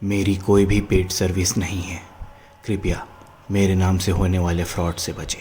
मेरी कोई भी पेड सर्विस नहीं है। कृपया मेरे नाम से होने वाले फ्रॉड से बचें।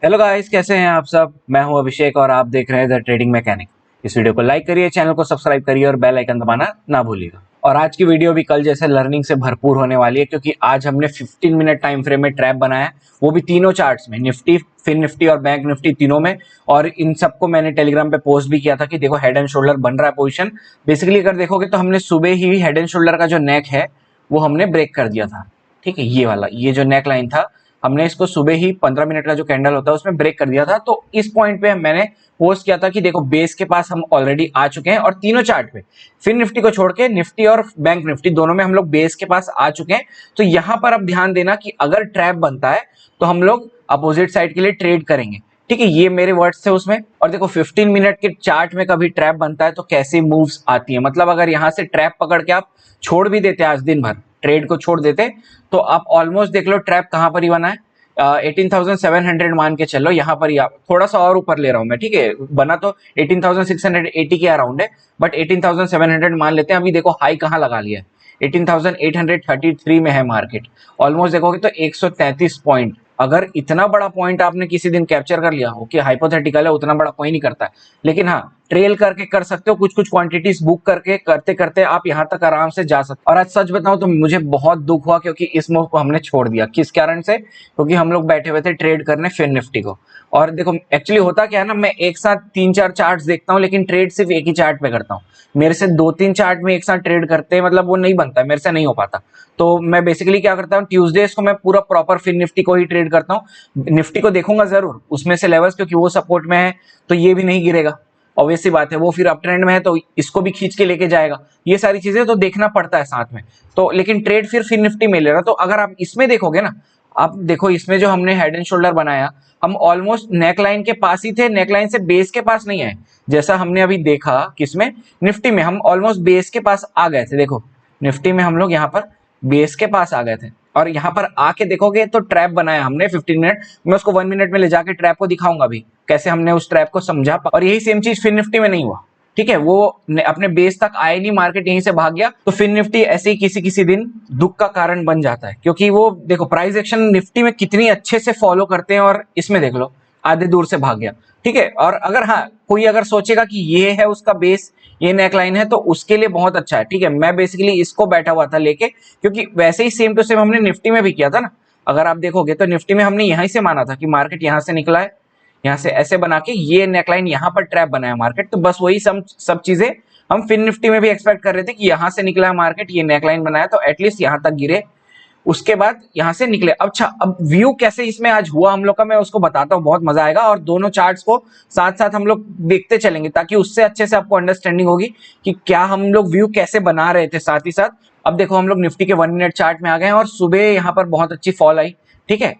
हेलो गाइस, कैसे हैं आप सब। मैं हूं अभिषेक और आप देख रहे हैं द ट्रेडिंग मैकेनिक। इस वीडियो को लाइक करिए, चैनल को सब्सक्राइब करिए और बेल आइकन दबाना ना भूलिएगा। और आज की वीडियो भी कल जैसे लर्निंग से भरपूर होने वाली है, क्योंकि आज हमने 15 मिनट टाइम फ्रेम में ट्रैप बनाया है, वो भी तीनों चार्ट्स में, निफ्टी, फिन निफ्टी और बैंक निफ्टी तीनों में। और इन सबको मैंने टेलीग्राम पे पोस्ट भी किया था कि देखो हेड एंड शोल्डर बन रहा है पोजीशन। बेसिकली अगर देखोगे तो हमने सुबह ही हेड एंड शोल्डर का जो नेक है वो हमने ब्रेक कर दिया था। ठीक है, ये वाला, ये जो नेक लाइन था, हमने इसको सुबह ही 15 मिनट का जो कैंडल होता है उसमें ब्रेक कर दिया था। तो इस पॉइंट पे मैंने पोस्ट किया था कि देखो बेस के पास हम ऑलरेडी आ चुके हैं, और तीनों चार्ट पे, फिर निफ्टी को छोड़ के निफ्टी और बैंक निफ्टी दोनों में हम लोग बेस के पास आ चुके हैं। तो यहां पर अब ध्यान देना कि अगर ट्रैप बनता है तो हम लोग अपोजिट साइड के लिए ट्रेड करेंगे। ठीक है, ये मेरे वर्ड्स थे उसमें। और देखो 15 मिनट के चार्ट में कभी ट्रैप बनता है तो कैसी मूव्स आती है, मतलब अगर यहां से ट्रैप पकड़ के आप छोड़ भी देते, आज दिन भर ट्रेड को छोड़ देते, तो आप ऑलमोस्ट देख लो ट्रैप कहां पर ही बना है। 18,700 मान के चलो, यहां पर ही आप थोड़ा सा और ऊपर ले रहा हूं मैं। ठीक है, बना तो 18,680 के अराउंड है, बट 18,700 मान लेते हैं। अभी देखो हाई कहां लगा लिया है, 18,833 में है मार्केट। ऑलमोस्ट देखोगे तो 133 पॉइंट। अगर इतना बड़ा पॉइंट आपने किसी दिन कैप्चर कर लिया, ओके हाइपोथेटिकल है, उतना बड़ा कोई नहीं करता है, लेकिन हाँ ट्रेल करके कर सकते हो, कुछ कुछ क्वांटिटीज बुक करके करते करते आप यहां तक आराम से जा सकते हो। और आज सच बताऊं तो मुझे बहुत दुख हुआ, क्योंकि इस मूव को हमने छोड़ दिया। किस कारण से? क्योंकि हम लोग बैठे हुए थे ट्रेड करने फिन निफ्टी को। और देखो एक्चुअली होता क्या है ना, मैं एक साथ 3-4 चार्ट्स देखता हूं, लेकिन ट्रेड सिर्फ एक ही चार्ट पे करता हूं। मेरे से 2-3 चार्ट में एक साथ ट्रेड करते, मतलब वो नहीं बनता है, मेरे से नहीं हो पाता। तो मैं बेसिकली क्या करता हूँ, ट्यूसडेज को मैं पूरा प्रॉपर फिन निफ्टी को ही ट्रेड करता हूँ। निफ्टी को देखूंगा जरूर, उसमें से लेवल्स, क्योंकि वो सपोर्ट में है तो ये भी नहीं गिरेगा, ऑब्वियस सी बात है। वो फिर अप ट्रेंड में है तो इसको भी खींच के लेके जाएगा। ये सारी चीजें तो देखना पड़ता है साथ में। तो लेकिन ट्रेड फिर निफ्टी में ले रहा। तो अगर आप इसमें देखोगे ना, आप देखो इसमें जो हमने हेड एंड शोल्डर बनाया, हम ऑलमोस्ट नेक लाइन के पास ही थे, नेक लाइन से बेस के पास नहीं आए। जैसा हमने अभी देखा किसमें, निफ्टी में, हम ऑलमोस्ट बेस के पास आ गए थे। देखो निफ्टी में हम लोग यहाँ पर बेस के पास आ गए थे, और यहाँ पर आके देखोगे तो ट्रैप बनाया हमने 15 मिनट। मैं उसको 1 मिनट में ले जाके ट्रैप को दिखाऊंगा भी, कैसे हमने उस ट्रैप को समझा। और यही सेम चीज फिन निफ्टी में नहीं हुआ। ठीक है, वो अपने बेस तक आए नहीं, मार्केट यहीं से भाग गया। तो फिन निफ्टी ऐसे ही किसी किसी दिन दुख का कारण बन जाता है, क्योंकि वो देखो प्राइस एक्शन निफ्टी में कितनी अच्छे से फॉलो करते हैं, और इसमें देख लो आधे दूर से भाग गया। ठीक है, और अगर हाँ कोई अगर सोचेगा कि ये है उसका बेस, ये नेकलाइन है, तो उसके लिए बहुत अच्छा है। ठीक है, मैं बेसिकली इसको बैठा हुआ था लेके, क्योंकि वैसे ही सेम टू सेम हमने निफ्टी में भी किया था ना। अगर आप देखोगे तो निफ्टी में हमने यहीं से माना था कि मार्केट यहां से निकला है, यहाँ से ऐसे बना के ये नेकलाइन यहाँ पर ट्रैप बनाया मार्केट। तो बस वही सब चीजें हम फिन निफ्टी में भी एक्सपेक्ट कर रहे थे कि यहाँ से निकला है मार्केट, ये नेकलाइन बनाया तो एटलीस्ट यहाँ तक गिरे, उसके बाद यहां से निकले। अच्छा, अब व्यू कैसे इसमें आज हुआ हम लोग का, मैं उसको बताता हूँ, बहुत मजा आएगा। और दोनों चार्ट्स को साथ साथ हम लोग देखते चलेंगे, ताकि उससे अच्छे से आपको अंडरस्टैंडिंग होगी कि क्या हम लोग व्यू कैसे बना रहे थे साथ ही साथ। अब देखो हम लोग निफ्टी के 1 मिनट चार्ट में आ गए हैं, और सुबह यहाँ पर बहुत अच्छी फॉल आई। ठीक है,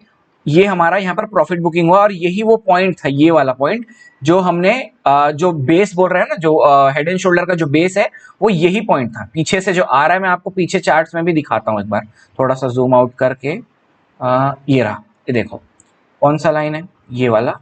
ये हमारा यहाँ पर प्रॉफिट बुकिंग हुआ, और यही वो पॉइंट था, ये वाला पॉइंट जो हमने जो बेस बोल रहे हैं ना, जो हेड एंड शोल्डर का जो बेस है, वो यही पॉइंट था। पीछे से जो आ रहा है, मैं आपको पीछे चार्ट्स में भी दिखाता हूँ एक बार, थोड़ा सा जूम आउट करके। ये रहा, ये देखो कौन सा लाइन है, ये वाला,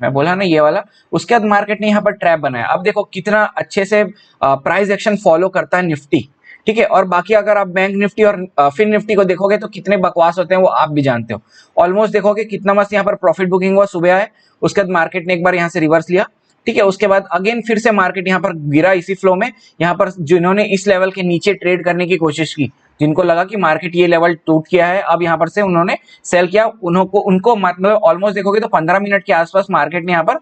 मैं बोला ना ये वाला। उसके बाद मार्केट ने यहाँ पर ट्रैप बनाया। अब देखो कितना अच्छे से प्राइस एक्शन फॉलो करता है निफ्टी। ठीक है, और बाकी अगर आप बैंक निफ्टी और फिन निफ्टी को देखोगे तो कितने बकवास होते हैं वो आप भी जानते हो। ऑलमोस्ट देखोगे कितना मस्त यहाँ पर प्रॉफिट बुकिंग हुआ, सुबह आए, उसके बाद मार्केट ने एक बार यहाँ से रिवर्स लिया। ठीक है, उसके बाद अगेन फिर से मार्केट यहाँ पर गिरा इसी फ्लो में। यहाँ पर जिन्होंने इस लेवल के नीचे ट्रेड करने की कोशिश की, जिनको लगा कि मार्केट ये लेवल टूट किया है, अब यहाँ पर से उन्होंने सेल किया, उनको मतलब ऑलमोस्ट देखोगे तो 15 मिनट के आसपास मार्केट ने यहाँ पर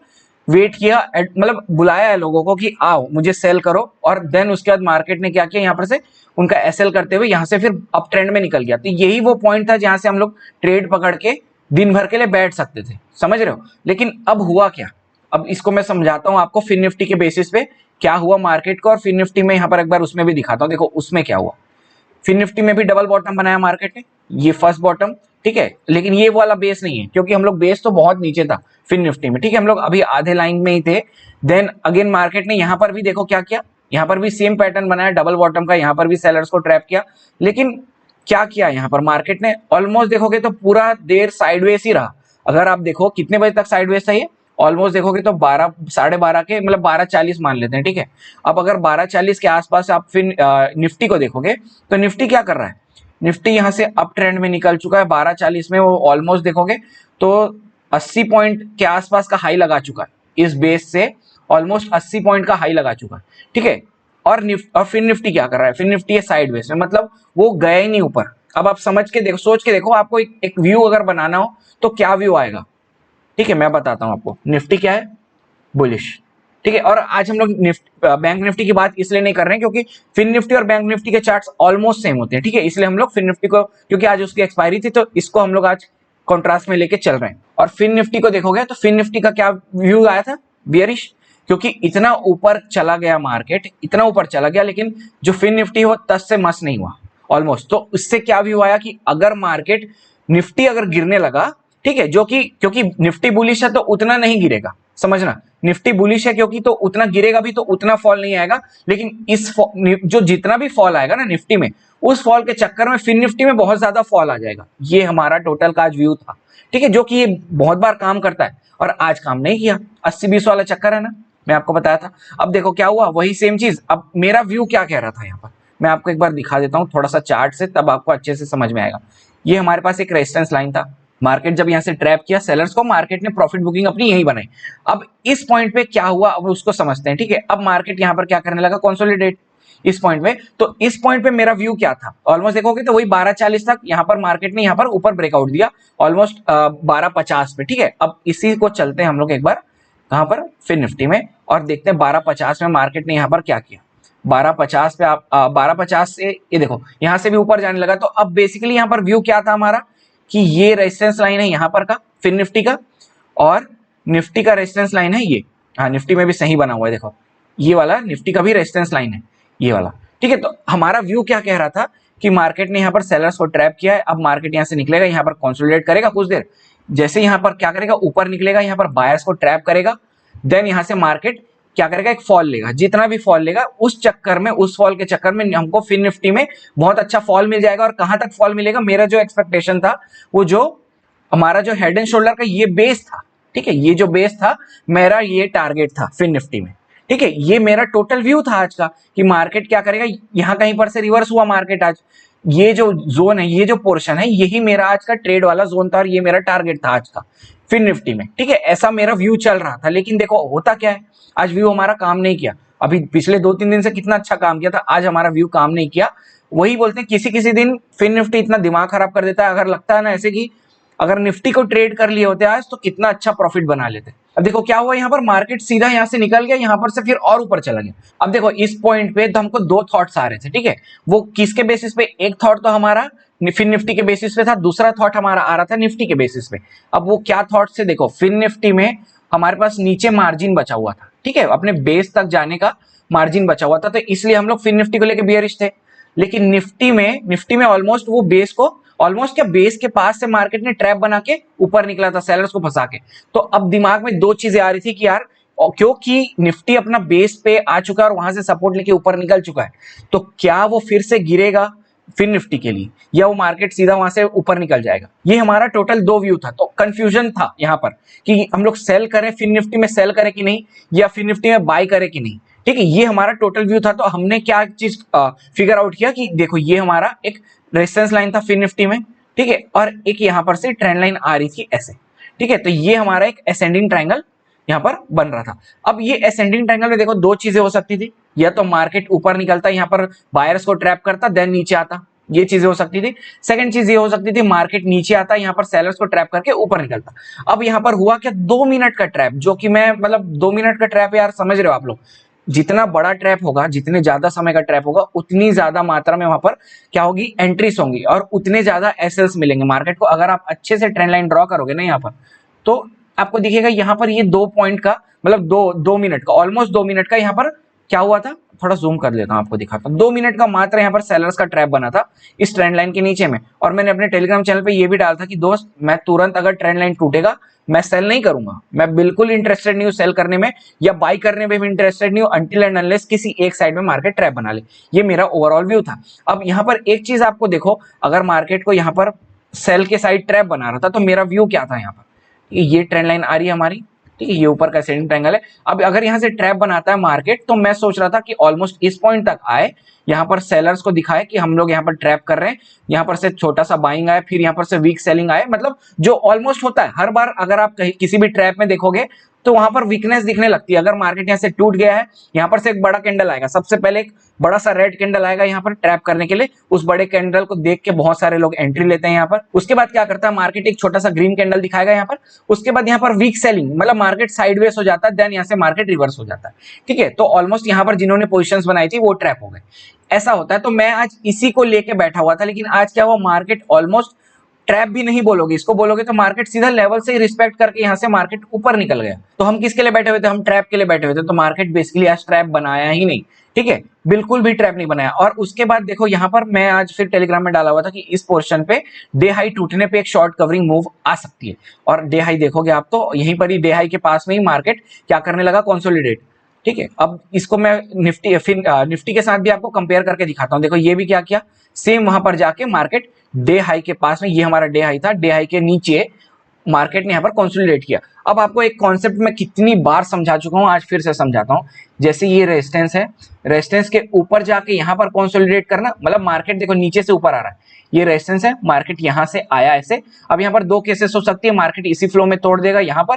वेट किया, मतलब बुलाया है लोगों को कि आओ मुझे सेल करो। और देन उसके बाद मार्केट ने क्या किया, यहाँ पर से उनका एसएल करते हुए यहाँ से फिर अप ट्रेंड में निकल गया। तो यही वो पॉइंट था जहां से हम लोग ट्रेड पकड़ के दिन भर के लिए बैठ सकते थे, समझ रहे हो। लेकिन अब हुआ क्या, अब इसको मैं समझाता हूं आपको फिन निफ्टी के बेसिस पे क्या हुआ मार्केट को, और फिन निफ्टी में यहाँ पर एक बार उसमें भी दिखाता हूँ। देखो उसमें क्या हुआ, फिन निफ्टी में भी डबल बॉटम बनाया मार्केट ने, ये फर्स्ट बॉटम। ठीक है, लेकिन ये वाला बेस नहीं है, क्योंकि हम लोग बेस तो बहुत नीचे था फिन निफ्टी में। ठीक है, हम लोग अभी आधे लाइन में ही थे। देन अगेन मार्केट ने यहाँ पर भी देखो क्या किया, यहाँ पर भी सेम पैटर्न बनाया डबल बॉटम का, यहाँ पर भी सेलर्स को ट्रैप किया। लेकिन क्या किया यहाँ पर मार्केट ने, ऑलमोस्ट देखोगे तो पूरा देर साइडवेज ही रहा। अगर आप देखो कितने बजे तक साइडवेज था, ये ऑलमोस्ट देखोगे तो 12 12:30 के मतलब 12:40 मान लेते हैं, ठीक है। अब अगर 12:40 के आसपास आप फिर निफ्टी को देखोगे तो निफ्टी क्या कर रहा है, निफ्टी यहां से अप ट्रेंड में निकल चुका है। 12:40 में वो ऑलमोस्ट देखोगे तो 80 पॉइंट के आसपास का हाई लगा चुका है, इस बेस से ऑलमोस्ट 80 पॉइंट का हाई लगा चुका है, ठीक है। और फिर निफ्टी क्या कर रहा है, फिर निफ्टी है साइड बेस में, मतलब वो गया ही नहीं ऊपर। अब आप समझ के देखो, सोच के देखो, आपको एक व्यू अगर बनाना हो तो क्या व्यू आएगा, ठीक है। मैं बताता हूं आपको, निफ्टी क्या है, बुलिश, ठीक है। और आज हम लोग बैंक निफ्टी की बात इसलिए नहीं कर रहे हैं क्योंकि फिन निफ्टी और बैंक निफ्टी के चार्ट्स ऑलमोस्ट सेम होते हैं, ठीक है। इसलिए हम लोग फिन निफ्टी को, क्योंकि आज उसकी एक्सपायरी थी, तो इसको हम लोग आज कॉन्ट्रास्ट में लेके चल रहे हैं। और फिन निफ्टी को देखोगे तो फिन निफ्टी का क्या व्यू आया था, बियरिश, क्योंकि इतना ऊपर चला गया मार्केट, इतना ऊपर चला गया, लेकिन जो फिन निफ्टी वो तस से मस नहीं हुआ ऑलमोस्ट। तो उससे क्या व्यू आया कि अगर मार्केट निफ्टी अगर गिरने लगा, ठीक है, जो कि क्योंकि निफ्टी बुलिश है तो उतना नहीं गिरेगा, समझना, निफ्टी बुलिश है क्योंकि तो उतना गिरेगा भी, तो उतना फॉल नहीं आएगा। लेकिन इस जो जितना भी फॉल आएगा ना निफ्टी में, उस फॉल के चक्कर में फिन निफ्टी में बहुत ज्यादा फॉल आ जाएगा। ये हमारा टोटल का आज व्यू था, ठीक है, जो कि ये बहुत बार काम करता है और आज काम नहीं किया। 80-20 वाला चक्कर है ना, मैं आपको बताया था। अब देखो क्या हुआ, वही सेम चीज। अब मेरा व्यू क्या कह रहा था यहाँ पर, मैं आपको एक बार दिखा देता हूँ थोड़ा सा चार्ट से, तब आपको अच्छे से समझ में आएगा। ये हमारे पास एक रेजिस्टेंस लाइन था, मार्केट जब यहां से ट्रैप किया सेलर्स को, मार्केट ने प्रॉफिट बुकिंग अपनी यही बनाई। अब इस पॉइंट पे क्या हुआ, अब उसको समझते हैं, ठीक है। अब मार्केट यहां पर क्या करने लगा, कंसोलिडेट इस पॉइंट पे। तो इस पॉइंट पे मेरा व्यू क्या था, ऑलमोस्ट देखोगे तो वही 12:40 तक यहां पर मार्केट ने यहां पर ऊपर ब्रेकआउट दिया, ऑलमोस्ट 12:50 पे, ठीक है। अब इसी को चलते हैं हम लोग एक बार कहां पर, फिर निफ्टी में, और देखते हैं 12:50 में मार्केट ने यहां पर क्या किया। 12:50 पे आप 12:50 से ये देखो यहां से भी ऊपर जाने लगा। तो अब बेसिकली यहां पर व्यू क्या था हमारा कि ये रेजिस्टेंस लाइन है यहां पर का फिर निफ्टी का, और निफ्टी का रेजिस्टेंस लाइन है ये, हाँ निफ्टी में भी सही बना हुआ है, देखो ये वाला निफ्टी का भी रेजिस्टेंस लाइन है, ये वाला, ठीक है। तो हमारा व्यू क्या कह रहा था कि मार्केट ने यहां पर सेलर्स को ट्रैप किया है। अब मार्केट यहां से निकलेगा, यहां पर कंसोलिडेट करेगा कुछ देर, जैसे यहां पर क्या करेगा, ऊपर निकलेगा, यहां पर बायर्स को ट्रैप करेगा, देन यहां से मार्केट क्या करेगा, एक फॉल लेगा, जितना भी फॉल लेगा उस चक्कर में, उस फॉल के चक्कर में हमको फिन निफ्टी में बहुत अच्छा फॉल मिल जाएगा। और कहां तक फॉल मिलेगा, मेरा जो एक्सपेक्टेशन था, वो जो हमारा जो हेड एंड शोल्डर का ये बेस था, ठीक है, ये जो बेस था मेरा, ये टारगेट था फिन निफ्टी में, ठीक है। ये मेरा टोटल व्यू था आज का कि मार्केट क्या करेगा, यहां कहीं पर से रिवर्स हुआ मार्केट आज, ये जो जोन है, ये जो पोर्शन है, यही मेरा आज का ट्रेड वाला जोन था और ये मेरा टारगेट था आज का फिन निफ्टी में, ठीक है। ऐसा मेरा व्यू चल रहा था। लेकिन देखो होता क्या है, आज व्यू हमारा काम नहीं किया। अभी पिछले 2-3 दिन से कितना अच्छा काम किया था, आज हमारा व्यू काम नहीं किया। वही बोलते हैं किसी किसी दिन फिन निफ्टी इतना दिमाग खराब कर देता है, अगर लगता है ना ऐसे कि अगर निफ्टी को ट्रेड कर लिए होते आज तो कितना अच्छा प्रॉफिट बना लेते। अब देखो क्या हुआ, यहाँ पर मार्केट सीधा यहाँ से निकल गया, यहाँ पर से फिर और ऊपर चला गया। अब देखो इस पॉइंट पे तो हमको दो थॉट्स आ रहे थे, ठीक है। वो किसके बेसिस पे, एक थॉट तो हमारा फिन निफ्टी के बेसिस पे था, दूसरा थॉट हमारा आ रहा था निफ्टी के बेसिस पे। अब वो क्या थॉट से, देखो फिन निफ्टी में हमारे पास नीचे मार्जिन बचा हुआ था, ठीक है, अपने बेस तक जाने का मार्जिन बचा हुआ था, तो इसलिए हम लोग फिन निफ्टी को लेकर बियरिश थे। लेकिन निफ्टी में ऑलमोस्ट वो बेस को, ऑलमोस्ट क्या बेस के पास से मार्केट ने ट्रैप बना के ऊपर निकला था सेलर्स को फंसा के। तो अब दिमाग में दो चीजें आ रही थी कि यार क्योंकि निफ्टी अपना बेस पे आ चुका है और वहां से सपोर्ट लेके ऊपर निकल चुका है, तो क्या वो फिर से गिरेगा फिन निफ्टी के लिए, या वो मार्केट सीधा वहां से ऊपर निकल जाएगा। ये हमारा टोटल दो व्यू था। तो कंफ्यूजन था यहाँ पर कि हम लोग सेल करें, फिन निफ्टी में सेल करें कि नहीं, या फिन निफ्टी में बाय करें कि नहीं, ठीक है। ये हमारा टोटल व्यू था। तो हमने क्या चीज फिगर आउट किया कि देखो ये हमारा एक रेजिस्टेंस लाइन था फिन निफ्टी में, ठीक है, और एक यहाँ पर से ट्रेंड लाइन आ रही थी ऐसे, ठीक है। तो ये हमारा एक असेंडिंग ट्रायंगल यहाँ पर बन रहा था। अब ये असेंडिंग ट्रायंगल में देखो दो चीजें हो सकती थी, या तो मार्केट ऊपर निकलता, यहाँ पर बायर्स को ट्रैप करता, देन नीचे आता, ये चीजें हो सकती थी। सेकंड चीज ये हो सकती थी मार्केट नीचे आता, यहाँ पर सेलर्स को ट्रैप करके ऊपर निकलता। अब यहाँ पर हुआ क्या, 2 मिनट का ट्रैप, जो कि मैं मतलब 2 मिनट का ट्रैप, यार समझ रहे हो आप लोग, जितना बड़ा ट्रैप होगा, जितने ज्यादा समय का ट्रैप होगा, उतनी ज्यादा मात्रा में वहां पर क्या होगी, एंट्रीज होंगी, और उतने ज्यादा एसएल्स मिलेंगे मार्केट को। अगर आप अच्छे से ट्रेंड लाइन ड्रॉ करोगे ना यहाँ पर, तो आपको दिखेगा यहाँ पर ये 2 पॉइंट का मतलब 2 मिनट का, ऑलमोस्ट 2 मिनट का यहाँ पर क्या हुआ था, थोड़ा जूम कर लेता हूं आपको दिखाता हूं। 2 मिनट का मात्र यहाँ पर सेलर्स का ट्रैप बना था इस ट्रेंड लाइन के नीचे में। और मैंने अपने टेलीग्राम चैनल पे ये भी डाला था कि दोस्त मैं तुरंत अगर ट्रेंड लाइन टूटेगा मैं सेल नहीं करूंगा, मैं बिल्कुल इंटरेस्टेड नहीं हूं सेल करने में, या बाई करने में भी इंटरेस्टेड नहीं हूं अंटिल एंड अनलेस किसी एक साइड में मार्केट ट्रैप बना ले। ये मेरा ओवरऑल व्यू था। अब यहाँ पर एक चीज आपको देखो, अगर मार्केट को यहाँ पर सेल के साइड ट्रैप बना रहा था तो मेरा व्यू क्या था, यहाँ पर ये ट्रेंड लाइन आ रही है हमारी, ठीक है, ये ऊपर का असेंडिंग ट्रायंगल है। अब अगर यहाँ से ट्रैप बनाता है मार्केट, तो मैं सोच रहा था कि ऑलमोस्ट इस पॉइंट तक आए, यहाँ पर सेलर्स को दिखाए कि हम लोग यहाँ पर ट्रैप कर रहे हैं, यहाँ पर से छोटा सा बाइंग आए, फिर यहाँ पर से वीक सेलिंग आए, मतलब जो ऑलमोस्ट होता है हर बार। अगर आप कहीं किसी भी ट्रैप में देखोगे तो वहां पर वीकनेस दिखने लगती है। अगर मार्केट यहाँ से टूट गया है, यहाँ पर से एक बड़ा कैंडल आएगा, सबसे पहले एक बड़ा सा रेड कैंडल आएगा यहाँ पर ट्रैप करने के लिए। उस बड़े कैंडल को देख के बहुत सारे लोग एंट्री लेते हैं यहाँ पर। उसके बाद क्या करता है मार्केट, एक छोटा सा ग्रीन कैंडल दिखाएगा यहाँ पर। उसके बाद यहाँ पर वीक सेलिंग, मतलब मार्केट साइडवेज हो जाता है, देन यहाँ से मार्केट रिवर्स हो जाता है। ठीक है, तो ऑलमोस्ट यहाँ पर जिन्होंने पोजीशंस बनाई थी वो ट्रैप हो गए, ऐसा होता है। तो मैं आज इसी को लेके बैठा हुआ था, लेकिन आज क्या हुआ, मार्केट ऑलमोस्ट, ट्रैप भी नहीं बोलोगे इसको, बोलोगे तो मार्केट सीधा लेवल से ही रिस्पेक्ट करके यहाँ से मार्केट ऊपर निकल गया। तो हम किसके लिए बैठे हुए थे, हम ट्रैप के लिए बैठे हुए थे। तो मार्केट बेसिकली आज ट्रैप बनाया ही नहीं, ठीक है, बिल्कुल भी ट्रैप नहीं बनाया। और उसके बाद देखो यहाँ पर मैं आज फिर टेलीग्राम में डाला हुआ था कि इस पोर्शन पे डे हाई टूटने पे एक शॉर्ट कवरिंग मूव आ सकती है। और डे हाई देखोगे आप तो यहीं पर ही, डे हाई के पास में ही मार्केट क्या करने लगा, कंसोलिडेट। ठीक है, अब इसको मैं निफ्टी, फिर निफ्टी के साथ भी आपको कंपेयर करके दिखाता हूं। देखो ये भी क्या किया, सेम वहां पर जाके मार्केट डे हाई के पास में, ये हमारा डे हाई था, डे हाई के नीचे मार्केट ने यहाँ पर कंसोलिडेट किया। अब आपको एक कॉन्सेप्ट मैं कितनी बार समझा चुका हूं, आज फिर से समझाता हूं। जैसे ये रेजिस्टेंस है, रेजिस्टेंस के ऊपर जाके यहाँ पर कंसोलिडेट करना, मतलब मार्केट देखो नीचे से ऊपर आ रहा है, ये रेजिस्टेंस है, मार्केट यहाँ से आया ऐसे। अब यहाँ पर दो केसेस हो सकती है, मार्केट इसी फ्लो में तोड़ देगा यहाँ पर,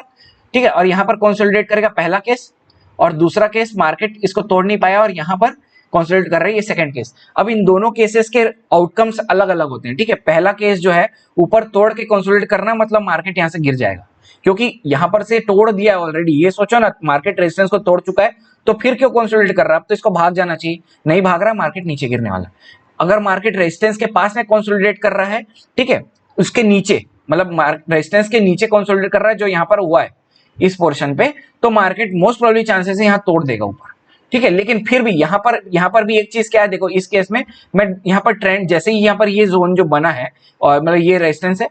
ठीक है, और यहाँ पर कंसोलिडेट करेगा, पहला केस। और दूसरा केस, मार्केट इसको तोड़ नहीं पाया और यहाँ पर कंसोलिडेट कर रही है, ये सेकंड केस। अब इन दोनों केसेस के आउटकम्स अलग अलग होते हैं। ठीक है, पहला केस जो है ऊपर तोड़ के कंसोलिडेट करना, मतलब मार्केट यहाँ से गिर जाएगा, क्योंकि यहाँ पर से तोड़ दिया है ऑलरेडी। ये सोचो ना, मार्केट रेजिस्टेंस को तोड़ चुका है, तो फिर क्यों कंसोलिडेट कर रहा है, अब तो इसको भाग जाना चाहिए, नहीं भाग रहा, मार्केट नीचे गिरने वाला। अगर मार्केट रेजिस्टेंस के पास में कंसोलिडेट कर रहा है, ठीक है, उसके नीचे, मतलब रेजिस्टेंस के नीचे कंसोलिडेट कर रहा है, जो यहाँ पर हुआ है इस पोर्शन पे, तो मार्केट मोस्ट प्रोबेबली चांसेस है यहाँ तोड़ देगा ऊपर। ठीक है, लेकिन फिर भी यहाँ पर भी एक चीज क्या है, देखो इस केस में मैं यहाँ पर ट्रेंड, जैसे ही यहाँ पर ये जोन जो बना है, और मतलब ये रेजिस्टेंस है,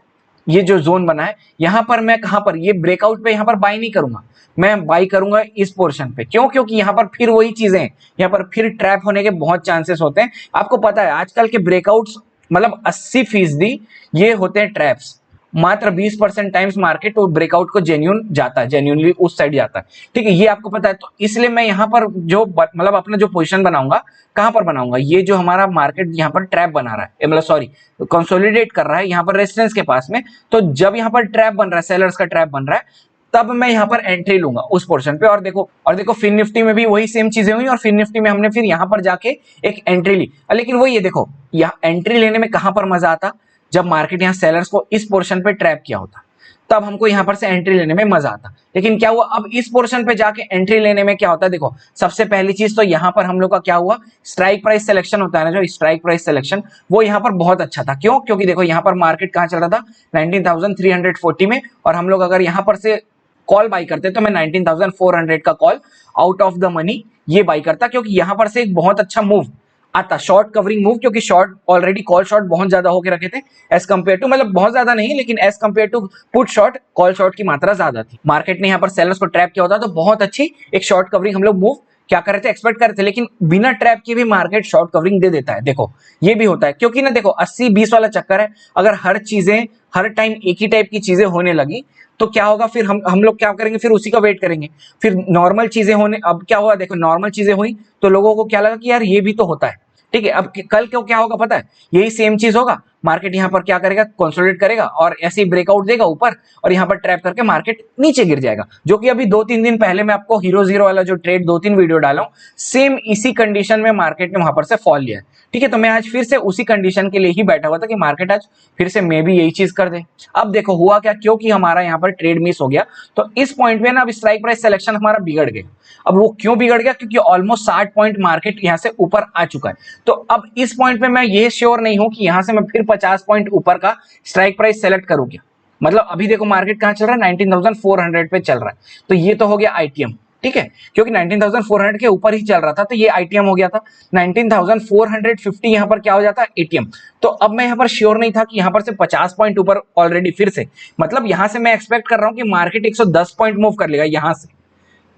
ये जो जोन बना है, यहाँ पर मैं कहाँ पर, ये ब्रेकआउट पे यहाँ पर बाई नहीं करूंगा, मैं बाई करूंगा इस पोर्शन पे। क्यों, क्योंकि यहाँ पर फिर वही चीजें, यहाँ पर फिर ट्रैप होने के बहुत चांसेस होते हैं। आपको पता है आजकल के ब्रेकआउट्स, मतलब 80% ये होते हैं ट्रैप्स। मात्र 20% टाइम्स मार्केट और ब्रेकआउट को जेन्युइनली उस साइड जाता है। ठीक है, ये आपको पता है। तो इसलिए मैं यहाँ पर जो मतलब अपना जो पोजीशन बनाऊंगा, कहां पर बनाऊंगा, ये जो हमारा मार्केट यहाँ पर ट्रैप बना रहा है, मतलब सॉरी कंसोलिडेट कर रहा है यहाँ पर रेजिस्टेंस के पास में, तो जब यहाँ पर ट्रैप बन रहा है, सेलर्स का ट्रैप बन रहा है, तब मैं यहाँ पर एंट्री लूंगा उस पोर्शन पे। और देखो फिन निफ्टी में भी वही सेम चीजें हुई, और फिन निफ्टी में हमने फिर यहाँ पर जाके एक एंट्री ली। लेकिन वही है, देखो यहाँ एंट्री लेने में कहां पर मजा आता, जब मार्केट यहाँ सेलर्स को इस पोर्शन पे ट्रैप किया होता, तब हमको यहाँ पर से एंट्री लेने में मजा आता। लेकिन क्या हुआ, अब इस पोर्शन पे जाके एंट्री लेने में क्या होता है, देखो सबसे पहली चीज तो यहाँ पर हम लोग का क्या हुआ, स्ट्राइक प्राइस सिलेक्शन होता है ना, जो स्ट्राइक प्राइस सिलेक्शन, वो यहाँ पर बहुत अच्छा था। क्यों, क्योंकि देखो यहाँ पर मार्केट कहाँ चल रहा था, 19,340 में, और हम लोग अगर यहाँ पर से कॉल बाई करते तो मैं 19,400 का call out of the money ये बाई करता, क्योंकि यहाँ पर से एक बहुत अच्छा मूव आता, शॉर्ट कवरिंग मूव, क्योंकि शॉर्ट ऑलरेडी कॉल शॉर्ट बहुत ज्यादा होके रखे थे एज कंपेयर टू, मतलब बहुत ज्यादा नहीं लेकिन as compare to put short, call short की मात्रा ज्यादा थी। मार्केट ने यहाँ पर सेलर्स को ट्रैप किया होता, तो बहुत अच्छी एक शॉर्ट कवरिंग हम लोग मूव क्या कर रहे थे, एक्सपेक्ट कर रहे थे। लेकिन बिना ट्रैप के भी मार्केट शॉर्ट कवरिंग दे देता है, देखो ये भी होता है। क्योंकि ना देखो 80-20 वाला चक्कर है, अगर हर चीजें हर टाइम एक ही टाइप की चीजें होने लगी तो क्या होगा, फिर हम लोग क्या करेंगे, फिर उसी का वेट करेंगे। फिर नॉर्मल चीजें होने, अब क्या हुआ, देखो नॉर्मल चीजें हुई तो लोगों को क्या लगा कि यार ये भी तो होता है। ठीक है, अब कल क्यों क्या होगा पता है, यही सेम चीज होगा, मार्केट यहाँ पर क्या करेगा, कंसोलिडेट करेगा और ऐसे ही ब्रेकआउट देगा ऊपर, और यहाँ पर ट्रैप करके मार्केट नीचे गिर जाएगा। जो कि अभी 2-3 दिन पहले मैं आपको हीरो जीरो वाला जो ट्रेड 2-3 वीडियो डाला हूं, सेम इसी कंडीशन में मार्केट ने वहां पर से फॉल लिया है। ठीक है, तो मैं आज फिर से उसी कंडीशन के लिए ही बैठा हुआ था कि मार्केट आज फिर से मे भी यही चीज कर दे। अब देखो हुआ क्या, क्योंकि हमारा यहाँ पर ट्रेड मिस हो गया, तो इस पॉइंट में ना अब स्ट्राइक प्राइस सिलेक्शन हमारा बिगड़ गया। अब वो क्यों बिगड़ गया, क्योंकि ऑलमोस्ट 60 पॉइंट मार्केट यहाँ से ऊपर आ चुका है। तो अब इस पॉइंट पे मैं ये श्योर नहीं हूं कि यहां से मैं फिर 50 पॉइंट ऊपर का स्ट्राइक प्राइस सेलेक्ट करूं क्या। मतलब अभी देखो मार्केट कहां चल रहा है, 19,400 पे चल रहा है, तो ये तो हो गया आईटीएम। ठीक है, क्योंकि 19,400 के ऊपर ही चल रहा था, तो ये आईटीएम हो गया था। 19,450 यहां पर क्या हो जाता है, एटीएम। तो अब मैं यहां पर श्योर नहीं था कि यहां पर से 50 पॉइंट ऊपर ऑलरेडी फिर से, मतलब यहां से मैं एक्सपेक्ट कर रहा हूं कि मार्केट 110 पॉइंट मूव कर लेगा यहां से।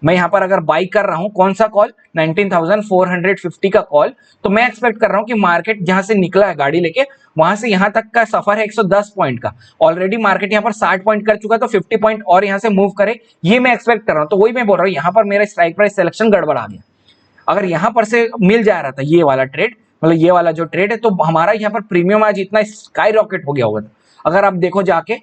मैं यहाँ पर अगर बाई कर रहा हूँ कौन सा कॉल 19,450 का कॉल, तो मैं एक्सपेक्ट कर रहा हूँ कि मार्केट जहां से निकला है गाड़ी लेके वहां से यहां तक का सफर है 110 पॉइंट का, ऑलरेडी मार्केट यहाँ पर 60 पॉइंट कर चुका है, तो 50 पॉइंट और यहाँ से मूव करे, ये मैं एक्सपेक्ट कर रहा हूँ। तो वही मैं बोल रहा हूँ, यहाँ पर मेरा स्ट्राइक प्राइस सिलेक्शन गड़बड़ आ गया। अगर यहाँ पर से मिल जा रहा था ये वाला ट्रेड, मतलब ये वाला जो ट्रेड है, तो हमारा यहाँ पर प्रीमियम आज इतना स्काई रॉकेट हो गया होगा। अगर आप देखो जाके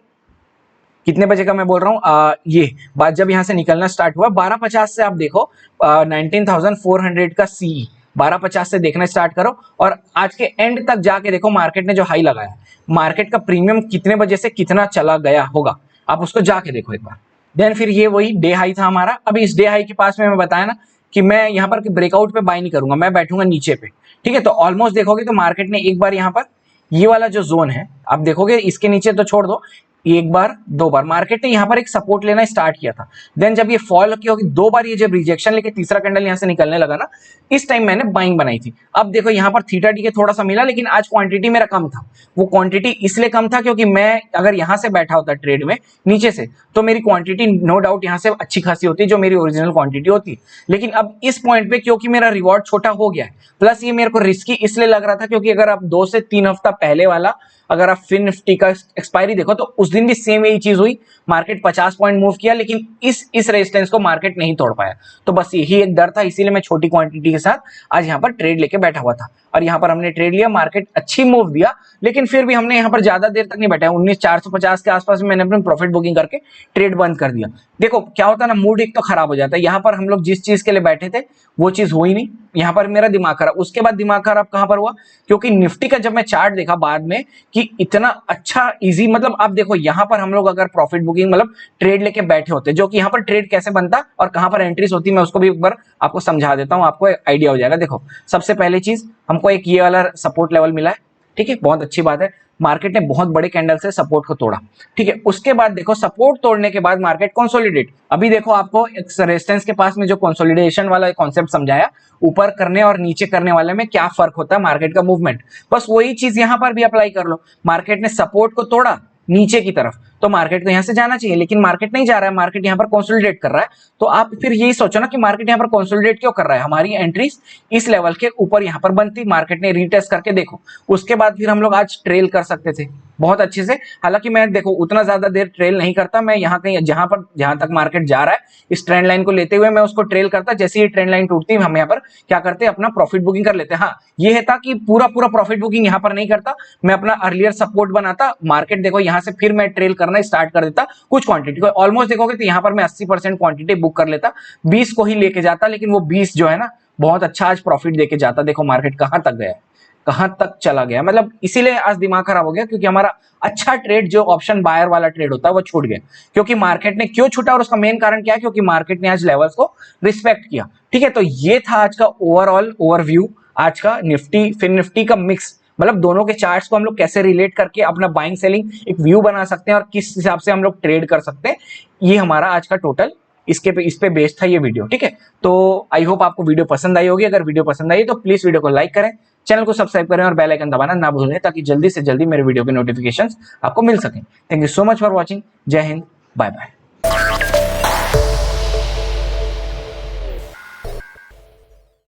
कितने बजे का मैं बोल रहा हूँ, ये बात जब यहाँ से निकलना स्टार्ट हुआ 12:50 से, आप देखो 19,400 का सी 12:50 से देखना स्टार्ट करो और आज के एंड तक जाके देखो मार्केट ने जो हाई लगाया, मार्केट का प्रीमियम कितने बजे से कितना चला गया होगा, आप उसको जाके देखो एक बार। देन फिर ये वही डे हाई था हमारा। अभी इस डे हाई के पास में मैं बताया ना कि मैं यहाँ पर ब्रेकआउट पे बाय नहीं करूंगा, मैं बैठूंगा नीचे पे, ठीक है। तो ऑलमोस्ट देखोगे तो मार्केट ने एक बार यहाँ पर ये वाला जो जोन है आप देखोगे, इसके नीचे तो छोड़ दो, एक बार दो बार मार्केट ने यहाँ पर एक सपोर्ट लेना स्टार्ट किया था। देन जब ये फॉल की होगी दो बार, ये जब रिजेक्शन लेके तीसरा कैंडल यहाँ से निकलने लगा ना, इस टाइम मैंने बाइंग बनाई थी। अब देखो यहाँ पर थीटा डी के थोड़ा सा मिला, लेकिन आज क्वांटिटी मेरा कम था। वो क्वांटिटी इसलिए कम था क्योंकि मैं अगर यहाँ से बैठा होता ट्रेड में नीचे से, तो मेरी क्वांटिटी नो डाउट यहाँ से अच्छी खासी होती, जो मेरी ओरिजिनल क्वांटिटी होती। लेकिन अब इस पॉइंट पे क्योंकि मेरा रिवॉर्ड छोटा हो गया है, प्लस ये मेरे को रिस्की इसलिए लग रहा था क्योंकि अगर आप 2 से 3 हफ्ता पहले वाला अगर आप फिन निफ्टी का एक्सपायरी देखो तो उस दिन भी सेम यही चीज हुई, मार्केट 50 पॉइंट मूव किया, लेकिन इस रेजिस्टेंस को मार्केट नहीं तोड़ पाया। तो बस यही एक डर था, इसीलिए मैं छोटी क्वांटिटी के साथ आज यहाँ पर ट्रेड लेके बैठा हुआ था। और यहाँ पर हमने ट्रेड लिया, मार्केट अच्छी मूव दिया, लेकिन फिर भी हमने यहाँ पर ज्यादा देर तक नहीं बैठा। 19,450 के आसपास में मैंने अपनी प्रॉफिट बुकिंग करके ट्रेड बंद कर दिया। देखो क्या होता है ना, मूड एक तो खराब हो जाता है। यहाँ पर हम लोग जिस चीज के लिए बैठे थे वो चीज हुई नहीं, यहाँ पर मेरा दिमाग खराब। उसके बाद दिमाग खराब कहां पर हुआ, क्योंकि निफ्टी का जब मैं चार्ट देखा बाद में कि इतना अच्छा इजी, मतलब आप देखो यहाँ पर हम लोग अगर प्रॉफिट बुकिंग मतलब ट्रेड लेके बैठे होते, जो कि यहाँ पर ट्रेड कैसे बनता और कहां पर एंट्रीज होती, मैं उसको भी एक बार आपको समझा देता हूं, आपको आइडिया हो जाएगा। देखो सबसे पहली चीज, हमको एक ये वाला सपोर्ट लेवल मिला है, ठीक है, बहुत अच्छी बात है। मार्केट ने बहुत बड़े कैंडल से सपोर्ट को तोड़ा, ठीक है। उसके बाद देखो सपोर्ट तोड़ने के बाद मार्केट कंसोलिडेट। अभी देखो आपको रेजिस्टेंस के पास में जो कंसोलिडेशन वाला कॉन्सेप्ट समझाया, ऊपर करने और नीचे करने वाले में क्या फर्क होता है मार्केट का मूवमेंट, बस वही चीज यहां पर भी अप्लाई कर लो। मार्केट ने सपोर्ट को तोड़ा नीचे की तरफ, तो मार्केट को यहां से जाना चाहिए, लेकिन मार्केट नहीं जा रहा है, मार्केट यहां पर कंसोलिडेट कर रहा है। तो आप फिर यही सोचो ना कि मार्केट यहां पर कंसोलिडेट क्यों कर रहा है। हमारी एंट्रीज इस लेवल के ऊपर यहां पर बनती, मार्केट ने रीटेस्ट करके देखो, उसके बाद फिर हम लोग आज ट्रेल कर सकते थे बहुत अच्छे से। हालांकि मैं देखो उतना ज्यादा देर ट्रेल नहीं करता, मैं यहाँ कहीं जहां तक मार्केट जा रहा है इस ट्रेंड लाइन को लेते हुए मैं उसको ट्रेल करता। जैसे ही ट्रेंड लाइन टूटती हम यहाँ पर क्या करते, अपना प्रॉफिट बुकिंग कर लेते। हाँ ये था कि पूरा प्रॉफिट बुकिंग यहाँ पर नहीं करता, मैं अपना अर्लियर सपोर्ट बनाता, मार्केट देखो यहाँ से फिर मैं ट्रेल करना स्टार्ट कर देता कुछ क्वांटिटी को। ऑलमोस्ट देखोगे तो यहाँ पर मैं 80% क्वांटिटी बुक कर लेता, 20 को ही लेके जाता, लेकिन वो 20 जो है ना बहुत अच्छा आज प्रॉफिट देके जाता। देखो मार्केट कहां तक गया, कहां तक चला गया, मतलब इसीलिए आज दिमाग खराब हो गया क्योंकि हमारा अच्छा ट्रेड जो ऑप्शन बायर वाला ट्रेड होता है वो छूट गया। क्योंकि मार्केट ने क्यों छूटा और उसका मेन कारण क्या है, क्योंकि मार्केट ने आज लेवल्स को रिस्पेक्ट किया, ठीक है। तो ये था आज का ओवरऑल ओवरव्यू, आज का निफ्टी फिन निफ्टी का मिक्स, मतलब दोनों के चार्ट्स को हम लोग कैसे रिलेट करके अपना बाइंग सेलिंग एक व्यू बना सकते हैं और किस हिसाब से हम लोग ट्रेड कर सकते हैं, ये हमारा आज का टोटल इस पे बेस्ड था ये वीडियो, ठीक है। तो आई होप आपको वीडियो पसंद आई होगी। अगर वीडियो पसंद आई तो प्लीज वीडियो को लाइक करें, चैनल को सब्सक्राइब करें और बेल आइकन दबाना ना भूलें ताकि जल्दी से जल्दी मेरे वीडियो के नोटिफिकेशंस आपको मिल सकें। Thank you so much for watching. जय हिंद, बाय बाय।